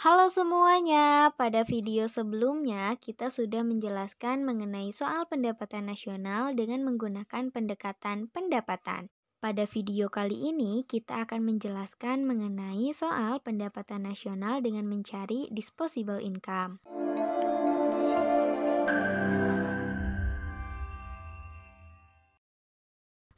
Halo semuanya, pada video sebelumnya kita sudah menjelaskan mengenai soal pendapatan nasional dengan menggunakan pendekatan pendapatan. Pada video kali ini kita akan menjelaskan mengenai soal pendapatan nasional dengan mencari disposable income.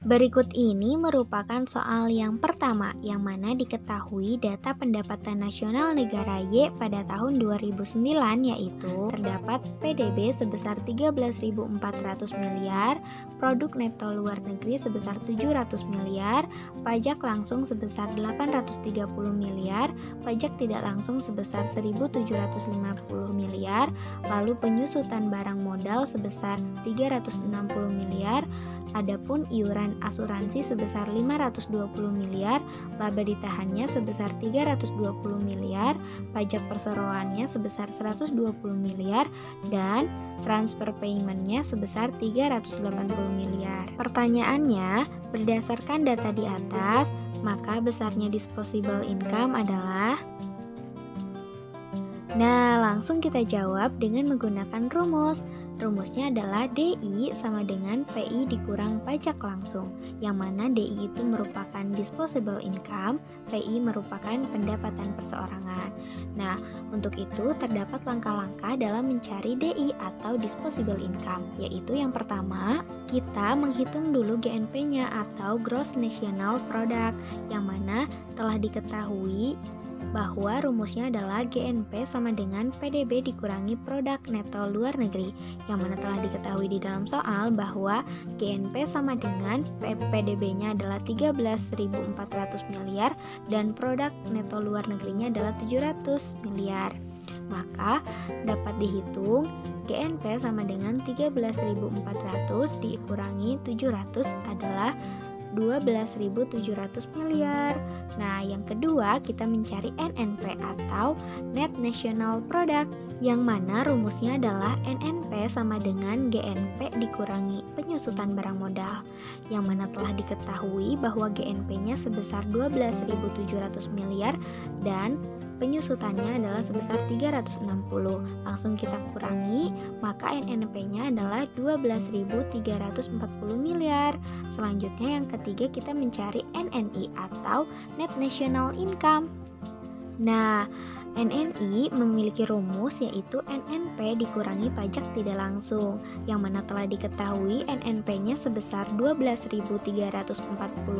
Berikut ini merupakan soal yang pertama, yang mana diketahui data pendapatan nasional negara Y pada tahun 2009, yaitu terdapat PDB sebesar 13.400 miliar, produk neto luar negeri sebesar 700 miliar, pajak langsung sebesar 830 miliar, pajak tidak langsung sebesar 1.750 miliar, lalu penyusutan barang modal sebesar 360 miliar. Adapun iuran asuransi sebesar 520 miliar, laba ditahannya sebesar 320 miliar, pajak perseroannya sebesar 120 miliar, dan transfer payment-nya sebesar 380 miliar. Pertanyaannya, berdasarkan data di atas, maka besarnya disposable income adalah. Nah, langsung kita jawab dengan menggunakan rumus. Rumusnya adalah DI sama dengan PI dikurang pajak langsung, yang mana DI itu merupakan disposable income, PI merupakan pendapatan perseorangan. Nah, untuk itu terdapat langkah-langkah dalam mencari DI atau disposable income, yaitu yang pertama, kita menghitung dulu GNP-nya atau Gross National Product, yang mana telah diketahui bahwa rumusnya adalah GNP sama dengan PDB dikurangi produk neto luar negeri, yang mana telah diketahui di dalam soal bahwa GNP sama dengan PDB-nya adalah 13.400 miliar dan produk neto luar negerinya adalah 700 miliar. Maka dapat dihitung GNP sama dengan 13.400 dikurangi 700 adalah 12.700 miliar. Nah, yang kedua kita mencari NNP atau Net National Product, yang mana rumusnya adalah NNP sama dengan GNP dikurangi penyusutan barang modal, yang mana telah diketahui bahwa GNP-nya sebesar 12.700 miliar dan penyusutannya adalah sebesar 360. Langsung kita kurangi, maka NNP-nya adalah 12.340 miliar. Selanjutnya yang ketiga kita mencari NNI atau Net National Income. Nah, NNI memiliki rumus yaitu NNP dikurangi pajak tidak langsung, yang mana telah diketahui NNP-nya sebesar 12.340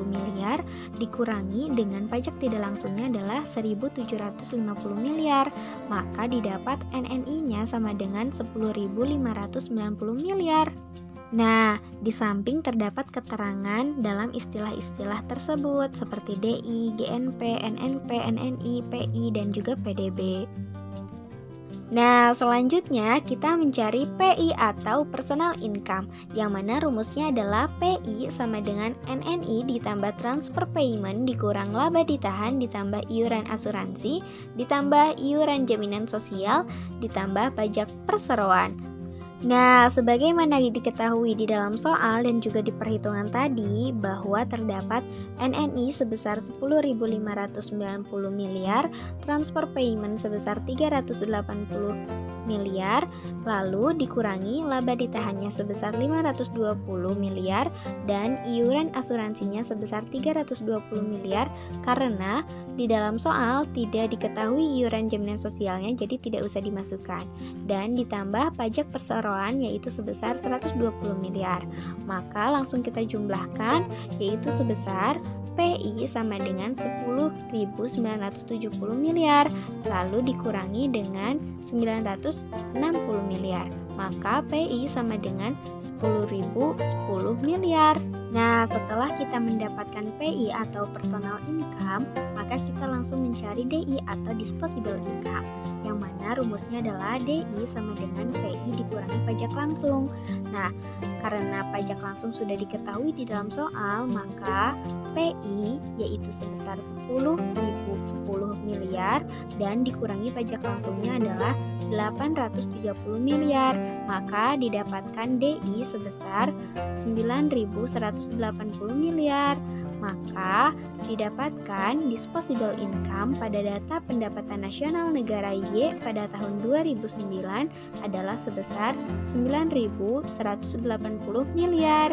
miliar dikurangi dengan pajak tidak langsungnya adalah 1.750 miliar, maka didapat NNI-nya sama dengan 10.590 miliar. Nah, di samping terdapat keterangan dalam istilah-istilah tersebut seperti DI, GNP, NNP, NNI, PI, dan juga PDB. Nah, selanjutnya kita mencari PI atau personal income, yang mana rumusnya adalah PI sama dengan NNI ditambah transfer payment dikurang laba ditahan ditambah iuran asuransi ditambah iuran jaminan sosial ditambah pajak perseroan. Nah, sebagaimana diketahui di dalam soal dan juga di perhitungan tadi bahwa terdapat NNI sebesar 10.590 miliar, transfer payment sebesar 380 miliar, lalu dikurangi laba ditahannya sebesar 520 miliar dan iuran asuransinya sebesar 320 miliar karena di dalam soal tidak diketahui iuran jaminan sosialnya, jadi tidak usah dimasukkan, dan ditambah pajak perseroan yaitu sebesar 120 miliar. Maka langsung kita jumlahkan yaitu sebesar PI sama dengan 10.970 miliar, lalu dikurangi dengan 960 miliar. Maka PI sama dengan 10.010 miliar. Nah, setelah kita mendapatkan PI atau personal income, maka kita langsung mencari DI atau disposable income, yang mana rumusnya adalah DI sama dengan PI dikurangi pajak langsung. Nah, karena pajak langsung sudah diketahui di dalam soal, maka PI yaitu sebesar 10.010 miliar dan dikurangi pajak langsungnya adalah 830 miliar, maka didapatkan DI sebesar 9.180 miliar. maka didapatkan disposable income pada data pendapatan nasional negara Y pada tahun 2009 adalah sebesar 9.180 miliar.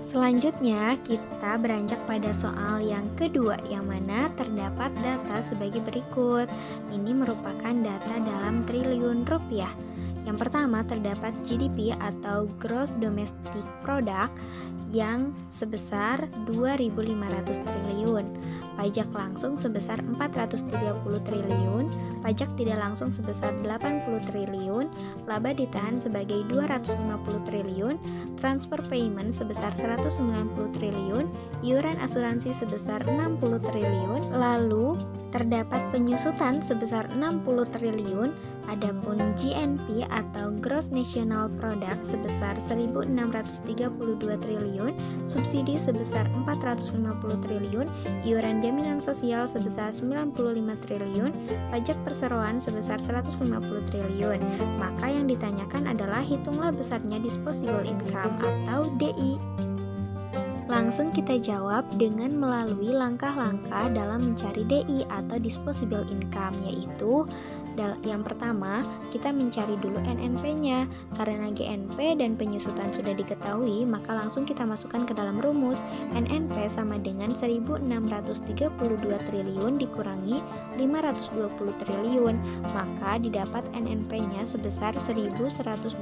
Selanjutnya, kita beranjak pada soal yang kedua, yang mana terdapat data sebagai berikut. Ini merupakan data dalam triliun rupiah. Yang pertama, terdapat GDP atau Gross Domestic Product yang sebesar 2.500 triliun, pajak langsung sebesar 430 triliun, pajak tidak langsung sebesar 80 triliun, laba ditahan sebagai 250 triliun, transfer payment sebesar 190 triliun, iuran asuransi sebesar 60 triliun, lalu terdapat penyusutan sebesar 60 triliun, adapun GNP atau Gross National Product sebesar 1.632 triliun, subsidi sebesar 450 triliun, iuran jaminan sosial sebesar 95 triliun, pajak perseroan sebesar 150 triliun. Maka yang ditanyakan adalah hitunglah besarnya disposable income atau DI. Langsung kita jawab dengan melalui langkah-langkah dalam mencari DI atau disposable income, yaitu yang pertama, kita mencari dulu NNP-nya. Karena GNP dan penyusutan sudah diketahui, maka langsung kita masukkan ke dalam rumus. NNP sama dengan 1.632 triliun dikurangi 520 triliun, maka didapat NNP-nya sebesar 1.112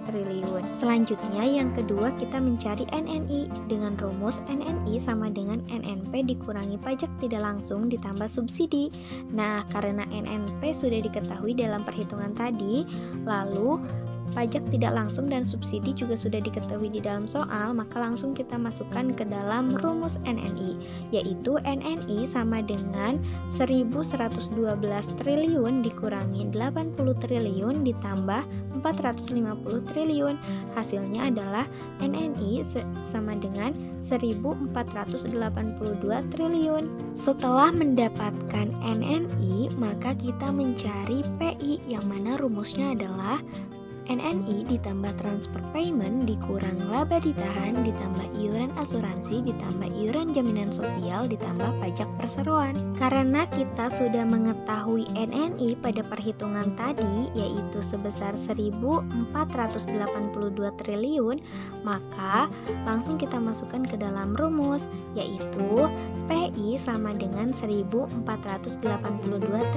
triliun. Selanjutnya, yang kedua, kita mencari NNI dengan rumus NNI sama dengan NNP dikurangi pajak tidak langsung ditambah subsidi. Nah, karena NNP sudah diketahui dalam perhitungan tadi, lalu pajak tidak langsung dan subsidi juga sudah diketahui di dalam soal, maka langsung kita masukkan ke dalam rumus NNI, yaitu NNI sama dengan 1.112 triliun dikurangi 80 triliun ditambah 450 triliun. Hasilnya adalah NNI sama dengan 1.482 triliun. Setelah mendapatkan NNI, maka kita mencari PI, yang mana rumusnya adalah NNI ditambah transfer payment dikurang laba ditahan ditambah iuran asuransi ditambah iuran jaminan sosial ditambah pajak perseroan. Karena kita sudah mengetahui NNI pada perhitungan tadi, yaitu sebesar 1.482 triliun, maka langsung kita masukkan ke dalam rumus, yaitu PI sama dengan 1.482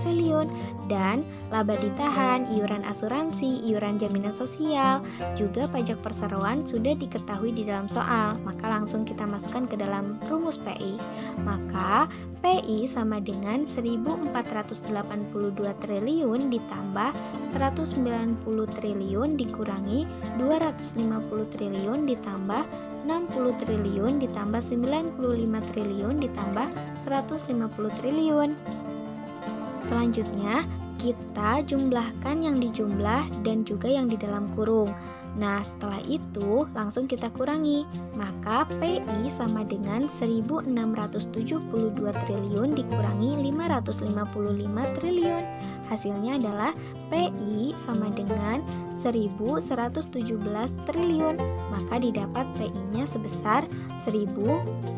triliun dan laba ditahan, iuran asuransi, iuran jaminan sosial, juga pajak perseroan sudah diketahui di dalam soal, maka langsung kita masukkan ke dalam rumus PI. Maka PI sama dengan 1.482 triliun ditambah 190 triliun dikurangi 250 triliun ditambah 60 triliun ditambah 95 triliun ditambah 150 triliun. Selanjutnya, kita jumlahkan yang dijumlah dan juga yang di dalam kurung. Nah, setelah itu langsung kita kurangi. Maka PI sama dengan 1.672 triliun dikurangi 555 triliun. Hasilnya adalah PI sama dengan 1.117 triliun. Maka didapat PI-nya sebesar 1.117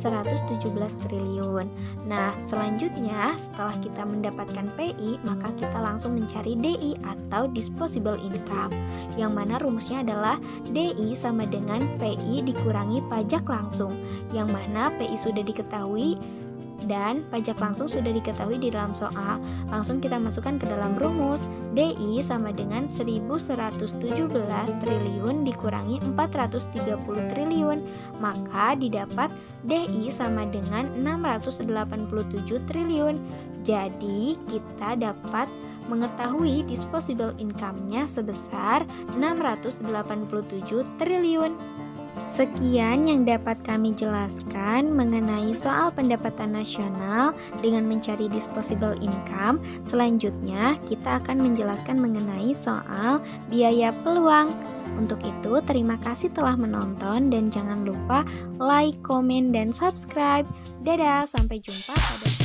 triliun. Nah, selanjutnya setelah kita mendapatkan PI, maka kita langsung mencari DI atau disposable income, yang mana rumusnya adalah DI sama dengan PI dikurangi pajak langsung, yang mana PI sudah diketahui dan pajak langsung sudah diketahui di dalam soal. Langsung kita masukkan ke dalam rumus. DI sama dengan 1.117 triliun dikurangi 430 triliun, maka didapat DI sama dengan 687 triliun. Jadi kita dapat mengetahui disposable income-nya sebesar 687 triliun. Sekian yang dapat kami jelaskan mengenai soal pendapatan nasional dengan mencari disposable income. Selanjutnya, kita akan menjelaskan mengenai soal biaya peluang. Untuk itu, terima kasih telah menonton dan jangan lupa like, komen, dan subscribe. Dadah, sampai jumpa pada